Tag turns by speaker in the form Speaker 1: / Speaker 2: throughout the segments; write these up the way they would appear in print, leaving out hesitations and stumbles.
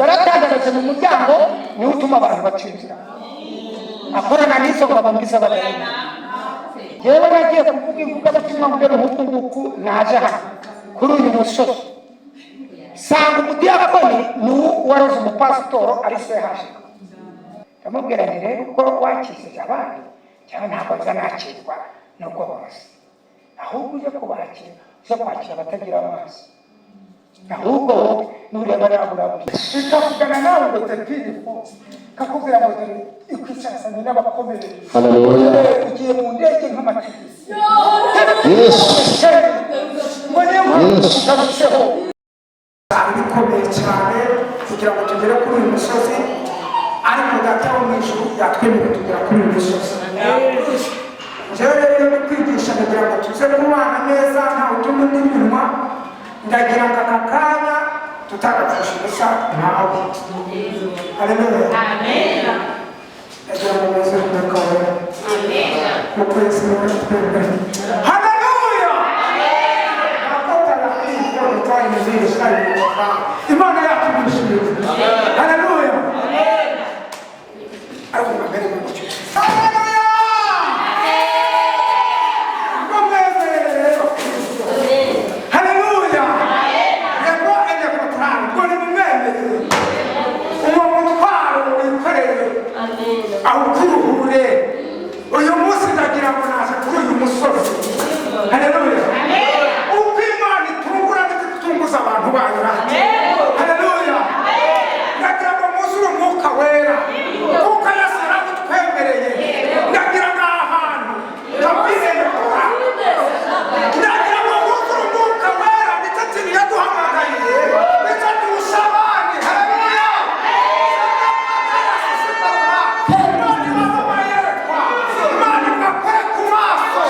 Speaker 1: yaratandaraje mu muryango niwe utuma abantu bacinjira akorana n'isoko bamwisa badahema yewe nagiye kuvuga ivugabutumwa mbere nk'uku naje hano kuri uyu musozi sanga umudiyakoni ni waroze umupasitoro ari se hashika ndamubwira nti rero uko wakishije abandi cyangwa ntabwo azanakirwa nuko bose ahubwo uje kubakira uza kwakira abatagira amaso ahubwo nureba naburabuye ikavugana nawe ngo tepiri kakubwira ngo dore ikwicarasanye n'abakomeye ugiye mu ndege nk'amategisi ngo niyo mpamvu utarutseho bikomeye cyane kugira ngo tugere kuri uyu musozi ariko data wo mu ijuru yatwemerera tugera kuri uyu musozi njyewe rero no kwigisha ndagira ngo tuze kubana neza ntawe utuma undi minwa ndagira ngo aka kanya tutarapfusha ubusa ntawe haleluya ndagira ngo muze kudakawe kuko yesu niwe twebwe haleluya imana yacu nishimye haleluya ariko mbere mu cyo haleluya haleluya yego ene kotrani gone mumene umutwaro wikoreye aho kuruhure uyu munsi ndagira ngo naje kuri uyu musozi haleluya abantu banyura haleluya ndagira ngo muzure umwuka wera kuko Yesu yaratwemereye ndagira ngo ahantu kabirene kora ndagira ngo muzure umwuka wera ndetse tini yaduhamagariye ndetse tuwushabane haleluya Imana ikakore ku maso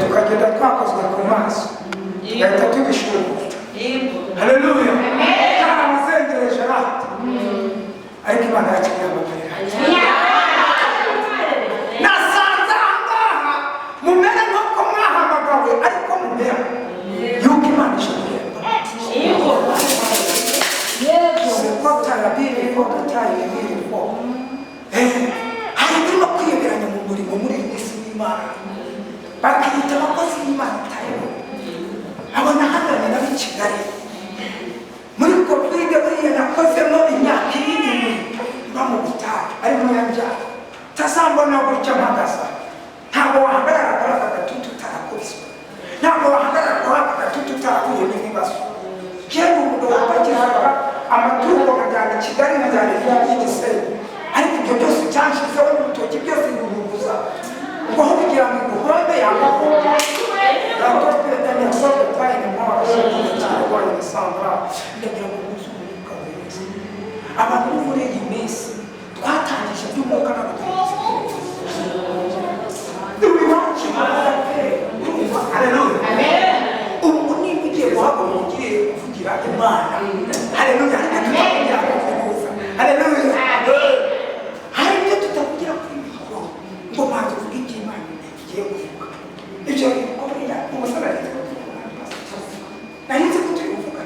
Speaker 1: tukagenda twakozwe ku maso gahita tubishura haleluya cyaramuzengereje rata ariko Imana yakinyamagarira nasanze ahangaha mumere nk'uko mwahamagawe ariko mumera yuko Imana ishoboye hari turimo kwiyoberanya mu murimo muri iyi si y'Imana bakiyita abakozi b'Imana tayo abona hanganye na Kigali muri covid buriya nakozemo imyaka irindwi mba mu butayu arimo yanjyana tazambona gutya mpagaza ntabwo wahagarara kuri aka gatutu utarakubiswe ntabwo wahagarara kuri aka gatutu utarahuye n'ibibazo yewe umugabo wapakiraga amatungo nkajyana i Kigali nkajyana y'Igisenyi ariko ibyo byose cyanshizeho n'urutoki byose bibubuza ngo aho kugira ngo iguhombe yamakuba yakopeta nyasobe tayi ni mwa cyangwa ni sandra ndagira ngo muze umwuka wese abantu muri iyi minsi twatangije by'umwuka n'abagenzi duwiwacu haleluya ubu niba ugiye guhaguruka ugiye kuvugira Imana haleluya haleluya hari ibyo tutavugira kuri mikoro ngo mpamvu uvuga ibyo Imana igiye kuvuga ibyo bikorera umusore nari nzi ko turi kuvuga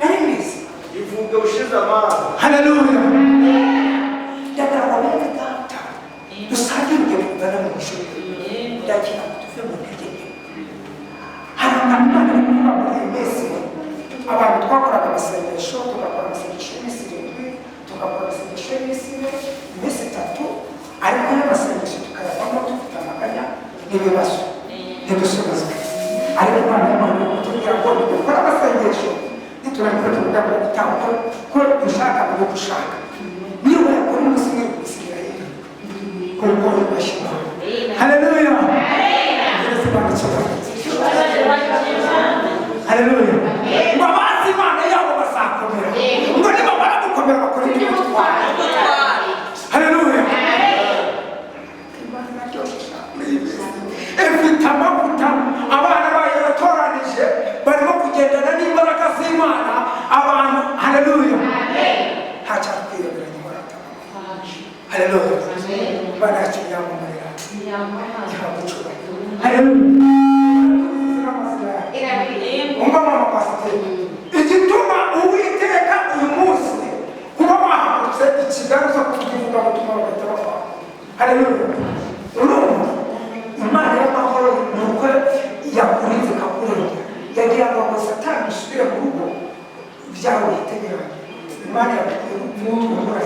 Speaker 1: nari mbizi ivuga ushize amazi haleluya ndagira ngo bene data dusangire kugana mu ishuri ndagira ngo tuve mu ntege nke hari akantu Imana iri kuvuga muri iyi minsi abantu twakoraga amasengesho tugakora amasengesho y'iminsi irindwi tugakora amasengesho y'iminsi ine iminsi itatu ariko n'amasengesho tukayavamo dufite amaganya n'ibibazo ntidusubizwe ariko Imana y'Imana kutubwira ngo dukore amasengesho niturangiza tuvuga ngo gutanga ko dushaka ngo gushaka niba yakora umunsi umwe ku Isirayeli kuko bashima haleluya Yesu haleluya ngo abazi Imana yabo bazakomera ngo niba baragukomera bakora ibyo bitwara haleluya haleluya Imana yacu yamumurira haleluya umva mama pasiteri igituma uwiteka uyu munsi kuba wahagurutse ikigali uza kutuvuga gutuma bagahita bapfa haleluya urumva Imana y'amahoro ni uko yakurinze ikakurengera yagira ngo satani usubire mu rugo byawe yitegeranye Imana yakuye n'utumura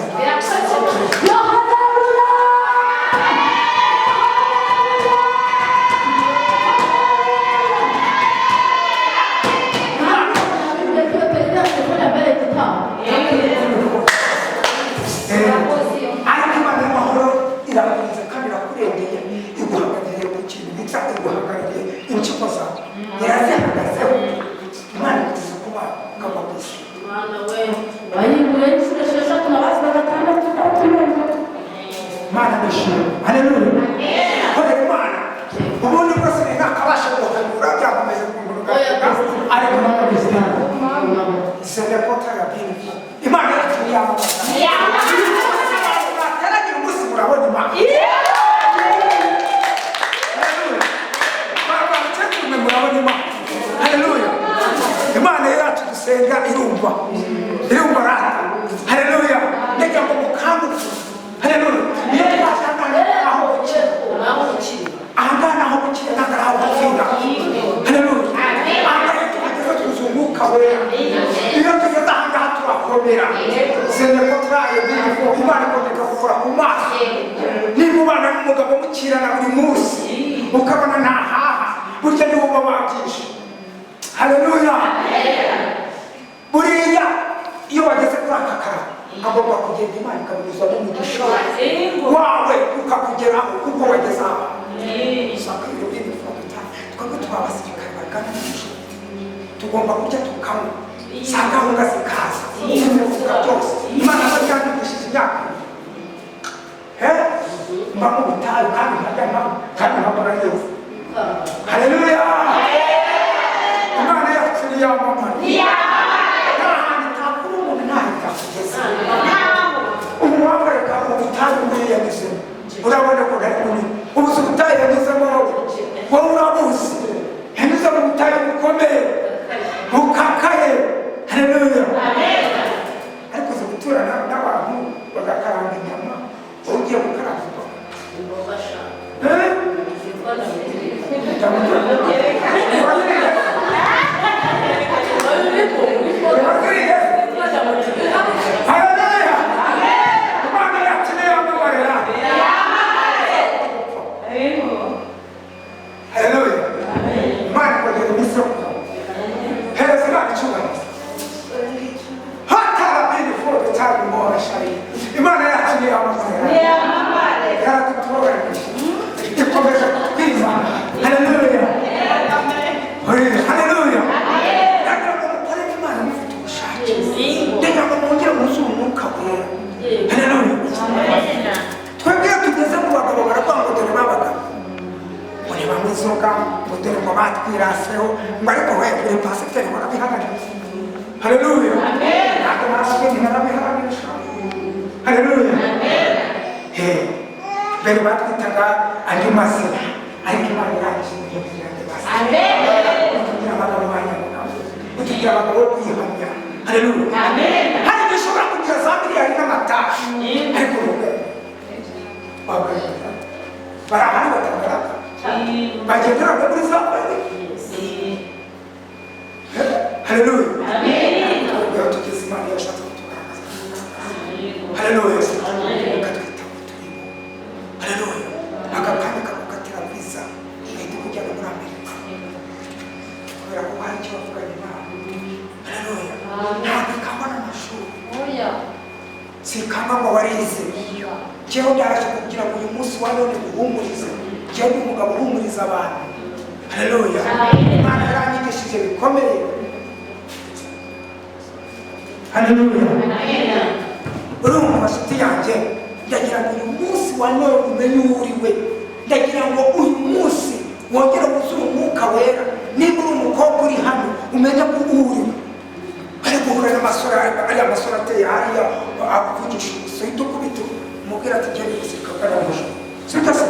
Speaker 1: akubwira ati jya gusirika bwaramusho sitase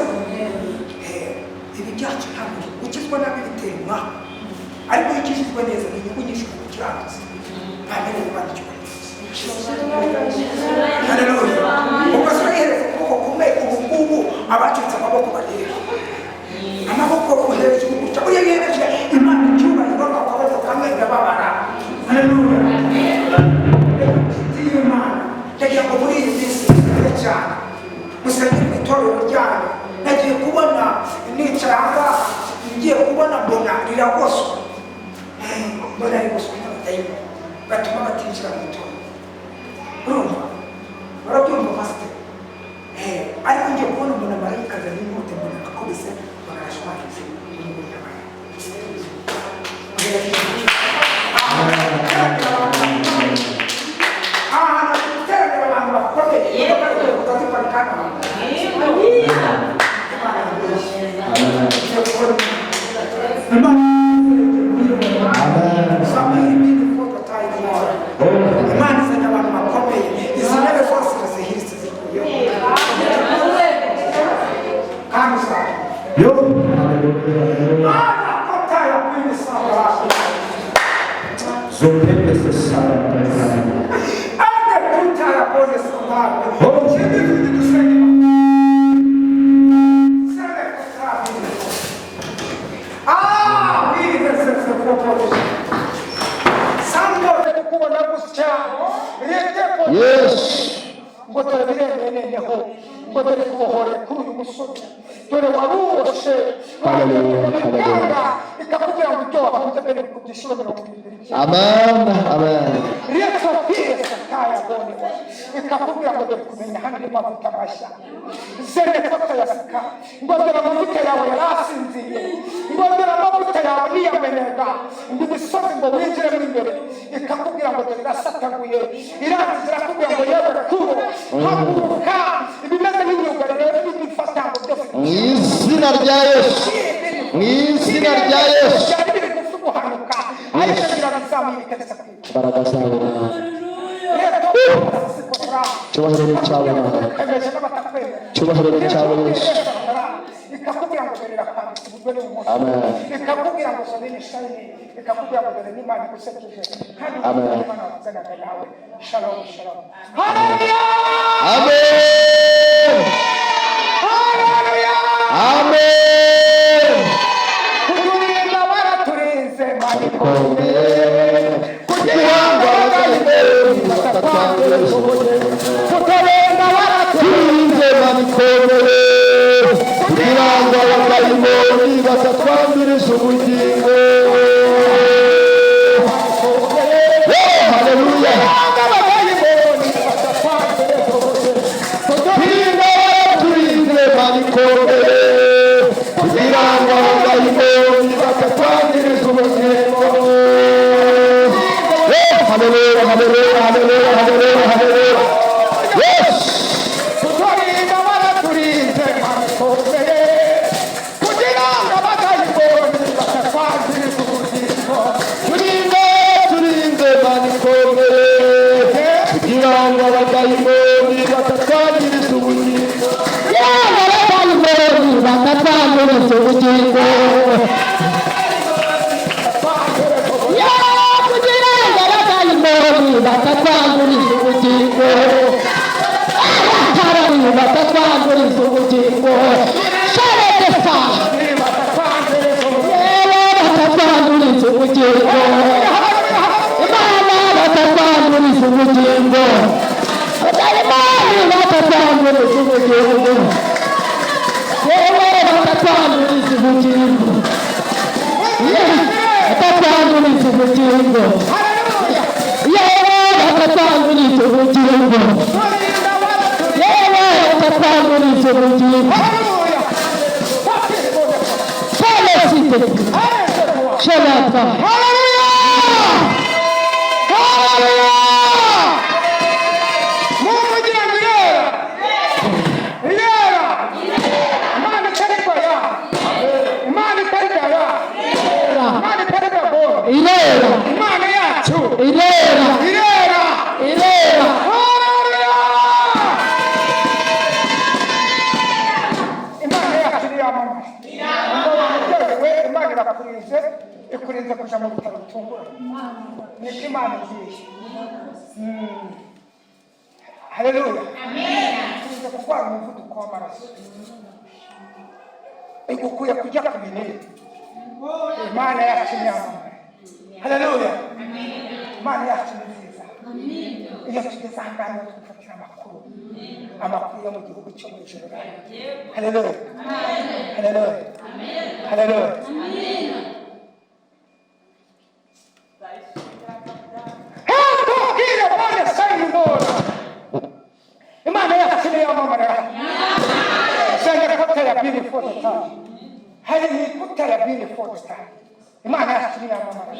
Speaker 1: ibi byacu ntabwo ukizwa nabi bitera umwaka ariko iyo ukizwa neza ni inyungu nyinshi ku kiranutse ntabwo Imana icyubahiro haleluya ukoze uhereza ukuboko kumwe ubu ngubu abacitse amaboko bareba amaboko hejuru guca uriya yereje Imana icyubahiro akaboko kamwe irababara haleluya Imana yagiye ngo muri iyi minsi cyane musengera itorero ryanyu nagiye kubona nicaye ahangaha ngiye kubona mbona riragoswe mbona rigoswe n'abadayimoni batuma batinjira mu itorero urumva barabyumva pasiteri ariko ngiye kubona umuntu marayika azanye inkota mbona akubise mbona arashwanyije n'umugore n'abana guteranira abantu bakomeye kutaziparikana Imana izanye abantu bakomeye izi ntebe zose irazihiritse zikuyeho kandi usanga kotaya kwimisaba
Speaker 2: Zopete sesara
Speaker 1: ande kutaya kone sababa chini vidi tusenge sende kotaya wile sese foto sambo kuwa na kuscha rete ko
Speaker 2: yes
Speaker 1: ngoto bireneneho ngoto kuhore kuri umusoto dore waruboshe ikakugira ngo cyo bamutegere kudishobora
Speaker 2: amen amen
Speaker 1: rete pesa kaya bone ikakugira ngo kumenya handi mavuta mashya zere foto ya saka ngondera mavuta yawe yarasinziye ngondera mavuta yawe niyamenega ndibisobe ngo winjire mu imbere ikakubwira ngo birasataguye irangira kubwira ngo yewe kuro haguruka ibimeze nk'imyugariro n'ibifata ngo byose
Speaker 2: mu izina rya Yesu mu izina rya Yesu imbaraga zawe cyubahiro cyawe cyubahiro cyawe Yesu
Speaker 1: ikakubwira ngo dore rakambitse uburyo n'umunsi
Speaker 2: ikakubwira
Speaker 1: ngo sabine shayini ikakubwira ngo dore n'Imana igusekeje kandi Imana wazanaga nawe shalom shalom haleluya
Speaker 2: amen
Speaker 1: haleluya
Speaker 2: amen
Speaker 1: kuturinda baraturinze
Speaker 2: Manikombe
Speaker 1: kugira ngo kuturinda baraturinze
Speaker 2: manikombe kugira ngo abadayimoni batatwanduriza ubugingo haleluya turinze manikombe kugira ngo abadayimoni batatwanduriza ubugingo haleluya haleluya haleluya haleluya haleluya yes
Speaker 1: kuturinda baraturinze manikombe kugira ngo abadayimoni batatwanduriza ubugingo
Speaker 2: turinze manikombe kugira ngo abadayimoni batatwangiriza ubugingo
Speaker 3: abadayimoni batatwangiriza ubugingo kugira ngo abadayimoni batatwangiriza ubugingo abatarari batatwangiriza ubugingo sharepesa yewe batatwangiriza ubugingo Imana batatwangiriza ubugingo abadayimoni batatwangiriza ubugingo yewe batatwangiriza ubugingo batatwangiriza ubugingo yewe batatwangiriza ubugingo yewe batatwangiriza ubugingo Celesite Celata Irera
Speaker 1: Imana yacu
Speaker 3: Irera
Speaker 1: irera
Speaker 3: Irera
Speaker 1: kuja mu bitaro bitungura niko Imana igiye. Haleluya. Tuze kurwara umuvuduko w'amaraso igukuye kujya ku binini. Imana yacu nyamara. Haleluya. Imana yacu nziza. Iyo tugeze ahangaha tufatira amakuru yo mu gihugu cyo mu ijuru. Haleluya. Haleluya. Haleluya. Imana yacu nyamara. Sanga kutaya beautiful time. Hali kutaya beautiful time. Imana yacu nyamara.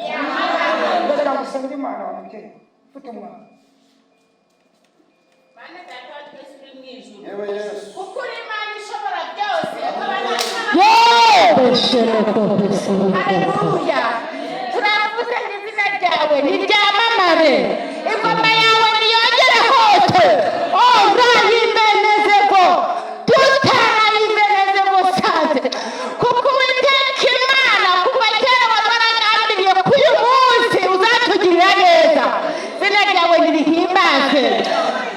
Speaker 1: Ndashaka gusanga Imana wamubyeyi. Futa umwana.
Speaker 4: Mana data twese uri mu ijuru.
Speaker 2: Yewe Yesu.
Speaker 4: Kuko uri Imana ishobora byose.
Speaker 3: Haleluya. Turavuze izina ryawe niryamamare. Ingoma yawe niyongere hose. Oh, urayimenezeko. Tutarayimenezeko sante. Kuko Uwiteka Imana kuva kera wabaragambiriye ko uyu munsi uzatugirira neza. Izina ryawe nirihimbaze.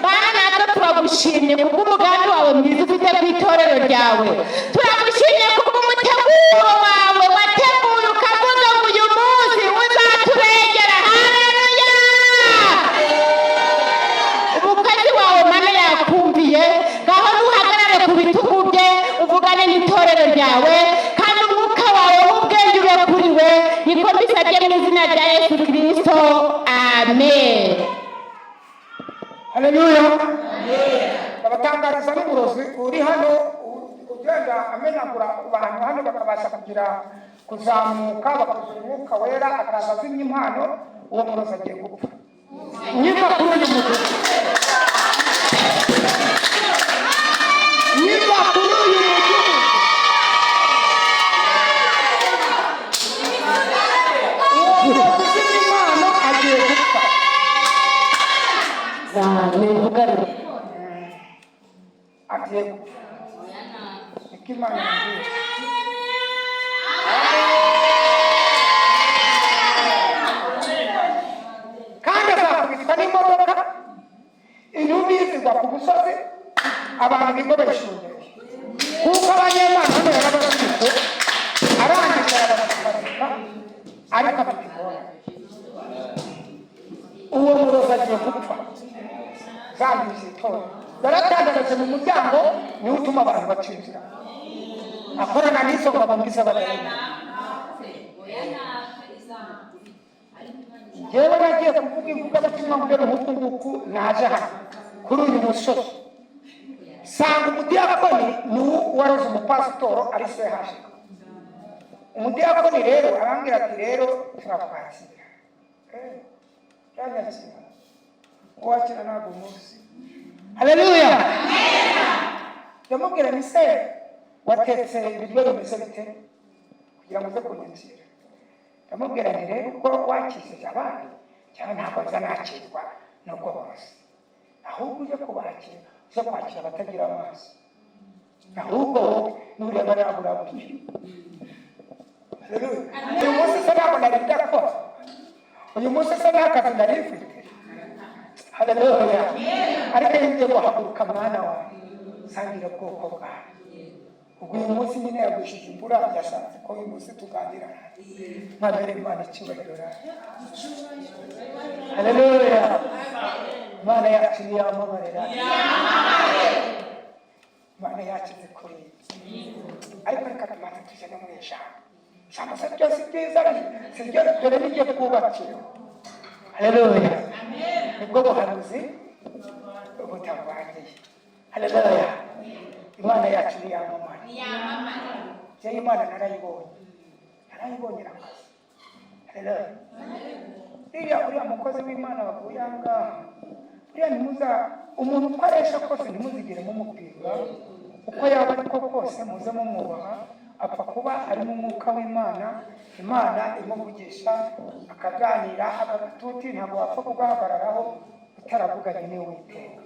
Speaker 3: Bana natwe turagushimye kubw'umugambi wawe mwiza ufite ku itorero ryawe. Turagushimye kubw'umuteguro wawe wateguye ukavuga ngo uyu munsi uzaturengera. Haleluya. Umukozi wawe Mana yakumviye, ngaho ntuhagarare ku bitugu bye uvugane n'itorero ryawe, kandi umwuka wawe w'ubwenge ube kuri we. Niko mbisabye mu izina rya Yesu Kristo. Amen.
Speaker 1: Haleluya. Abatangariza n'uburozi uri hano ugenda amenagura abantu hano bakabasha kuzamuka bakazuza umwuka wera akaza azimya impano, uwo murozi agiye gupfa. Niba kuri uyu mudugudu uwo murozi uzimya impano agiye gupfa. Agiye gupfa. Niko Imana yambwiye. Kandi azakubitwa n'imodoka, intumbi zigwa ku musozi, abantu bigo bayishungeye. Kuko abanyemana hano yarabafite, arangije arabafatika, ariko afite ingorane. Uwo murozi agiye gupfa. Zambizi itora. Yaratandaraje mu muryango, niwe utuma abantu bacinjira. Akorana n'izo ngabambiza bararema. Yewe nagiye kuvuga ivugabutumwa mbere nk'uku naje hano kuri uyu musozi. Sanga umudiyakoni niwe waroze umupasitoro ari sehaje. Umudiyakoni rero arambwira ati rero turakwakira. Yanyakira. Uwakira ntabwo umunsi. Haleluya. Ndamubwira ni se watetse ibiryo bimeze bite kugira ngo uze kunyakira. Ndamubwira nti rero uko wakishije abandi cyangwa ntabwo azanakirwa n'ubwo bose, ahubwo uje kubakira uze kwakira abatagira amaso, ahubwo wowe nureba nabura buryo. Haleluya. Uyu munsi se ntabwo nari ndakora, uyu munsi se nta kazi nari mfite. Haleluya. Ariko ngiye guhaguruka mwana wawe sangira ubwoko bwawe. Ubwo uyu munsi nyine yagushije imbura yasanze ko uyu munsi tuganira ntabere Imana icyubahiro. Haleluya. Imana yacu yamamarira. Imana yacu kuri. Ariko reka tumaze tuje no mu ijambo. Ijambo se byose byiza sibyo dore n'igiye kubakira. Haleluya. Nibwo buhanuzi butabangiye. Haleluya. Imana yacu yamamara. Jya Imana narayibonye rakazi. Haleluya. Uriya mukozi w'Imana bavuye ahangaha, uriya nimuza umuntu ukoresha kose ntimuzigere mumubwira uko yaba ariko kose muze mumwubaha. Apfa kuba ari mu mwuka w'Imana, Imana imuvugisha akaganira agatuti ntabwo wapfa kugahagararaho utaravuganye n'Uwiteka,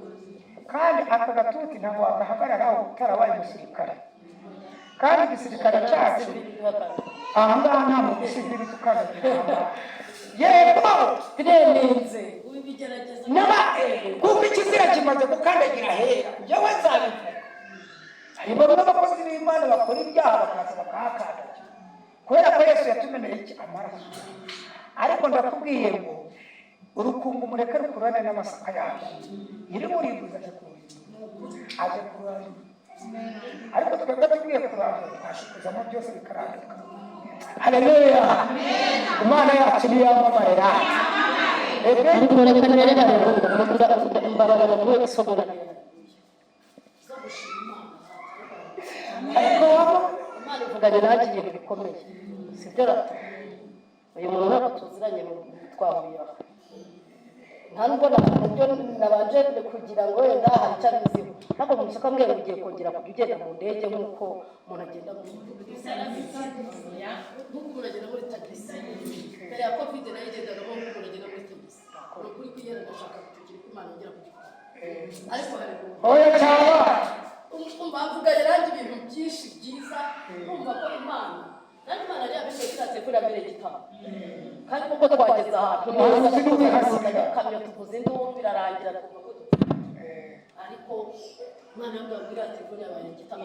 Speaker 1: kandi aka gatuti ntabwo wagahagararaho utarabaye umusirikare. kandi igisirikare cyacu ahangaha nta mu gisivili tukandagira yego
Speaker 3: biremenze
Speaker 1: kuko ikizira kimaze gukandagira hera yewe nzabivuga hari bamwe abakozi b'Imana bakora ibyaha bakaza bakahakandagira kubera ko Yesu yatumeneye iki amaraso ariko ndakubwiye ngo urukungu mureke rukurane n'amasaka yacu iri muribuza aje kurana ariko twebwe tugiye kurana twashikuzamo byose bikaranduka haleluya Imana yacu ni yamamarira
Speaker 3: ariko reka nerera rero mbarara mu isobora
Speaker 1: ariko
Speaker 3: Imana ivuganye nanjye ibintu bikomeye sibyo rata uyu muntu ntabwo tuziranye twahuye nta nubwo nabyo nabanje kugira ngo wenda hari icyo abiziho ntabwo mu isoko mbwira ugiye kongera kujya ugenda mu ndege nk'uko umuntu agenda mu nk'uko uragenda muri tagisi mbere ya kovide nayo igendagamo nk'uko uragenda muri tagisi ni ukuri kwigera ndashaka kutugira ko Imana igera kugikora ariko hari
Speaker 1: oya cyangwa
Speaker 3: umva mvuganye nanjye ibintu byinshi byiza numva ko Imana nanjye Imana yari yabishoye kiratse kuri mbere gitabo kandi kuko twageze ahantu kamyo tuvuze induru birarangira ariko Imana yambwira telefone yabaye igitabo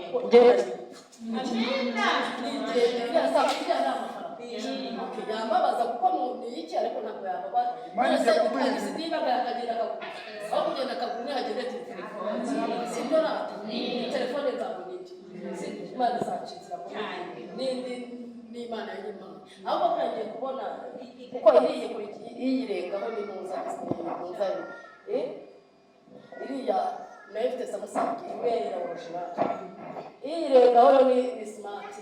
Speaker 3: yambabaza kuko ni iki ariko ntabwo yababaza aho kugenda akaguru ntihagende telefone sibyo rata telefone ntabwo niki Imana izacitsira n'indi n'Imana y'Imana ahubwo turagiye kubona kuko iyirengaho n'impuza iriya nayo ifite samusangi imwe ya original iyirengaho ni smart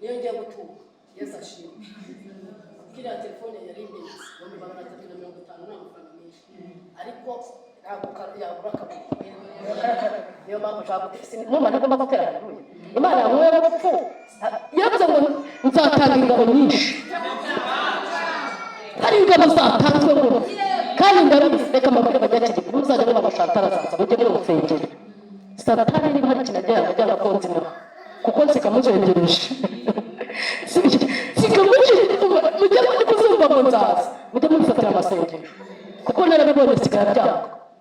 Speaker 3: niyo ngiye gutuka Yesu ashimwe kiriya telefone yari imbitse mu 350 n'amafaranga menshi ariko ntabwo yabura kabiri niyo mpamvu nshaka n'umwana agomba gutera haleluya Imana yamwera gupfu yavuze ngo nzatanga ingabo nyinshi hari ingabo zatanzwe ngo kandi ndabizi reka amabwire bajyakiri muzajya muba amashantara azaza mujye muri urusengero satani niba hari ikintu ajyana konzina kuko nsiga muzengereje